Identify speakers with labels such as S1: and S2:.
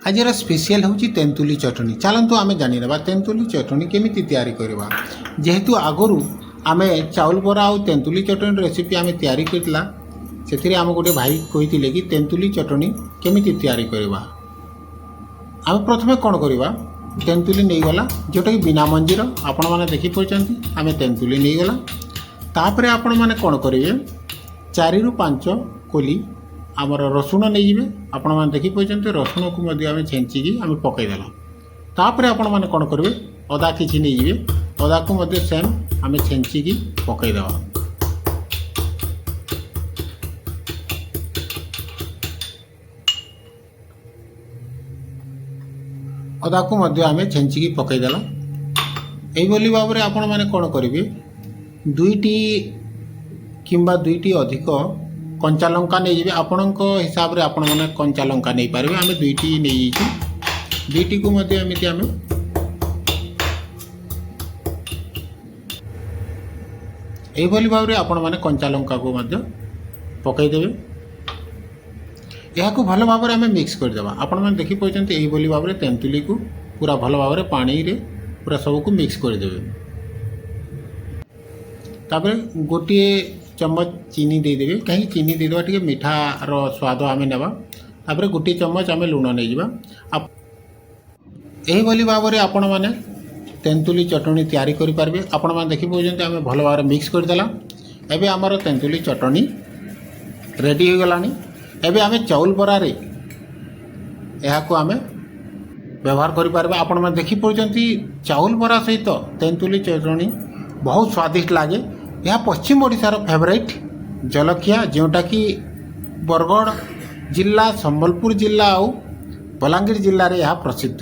S1: आजर special हूँ तेंतुली चटनी। चलतु आम जाना तेंतुली चटनी केमी तैयारी करवा। जेहेतु आगु आम चाउल बरा और तेंतुली चटनी रेसिपी आम तैयारी करला से आम गोटे भाई कही कि तेंतुली चटनी केमी तैयारी करवा। आम प्रथम कौन करवा तेंतुली नहीं गला जोटा कि बिना मंजीर आपण मैंने देखिपार आम तेंतुली नहीं गला। तापर आपण मैंने कौन करेंगे 4 ରୁ 5 कोली आमर रसुण नहीं जाए। आपण मैंने देखिपार रसुण को आम छेचिकी आम पकईदेला। तापर आपण मैंने कौन करेंगे अदा किसी नहीं जाए अदा को सेम आम छेचिकी पकईदेवा। अदा को आम छेचिकी पकईदेला। यही भाव में आपण मैंने कौन करेंगे 2टी किंबा 2टी अधिक कंचा लंका नहीं जाए। आपण हिसाब से आपण मैंने कंचा लंका नहीं पारे। आम 2टी नहीं 2टी को एमती आम यही भाव में आपण मैंने कंचा लंका को पकईदेवे। यह भल भाव में आम मिक्स करदे। आपण मैंने देखिपार यही भाव में तेंतुली को पूरा भल भाव में पानी रे पूरा सबको मिक्स करदेवे। तापर गोटे चम्मच चीनी देदेवे कहीं चीनी देदेवा टी मीठार स्वाद आम नेबा। तापर गोटे चम्मच आम लुण नहीं जावा। यही भाव में आपण मैंने तेंतुली चटनी तैयारी करें। आपण मैंने देखिपार आम भल भाव में मिक्स करदेला। एबे आमर तेंतुली चटनी रेडी हो गलानी। एबे आम चाउल बरा रे यह को आम व्यवहार करें। आपण मैंने देखिपार चाउल बरा सहित तेंतुली चटनी बहुत स्वादिष्ट लगे। यह पश्चिम ओडिशार फेवरेट जलखिया जोटा कि बरगढ़ जिला संबलपुर जिला और बलांगीर जिले में यह प्रसिद्ध।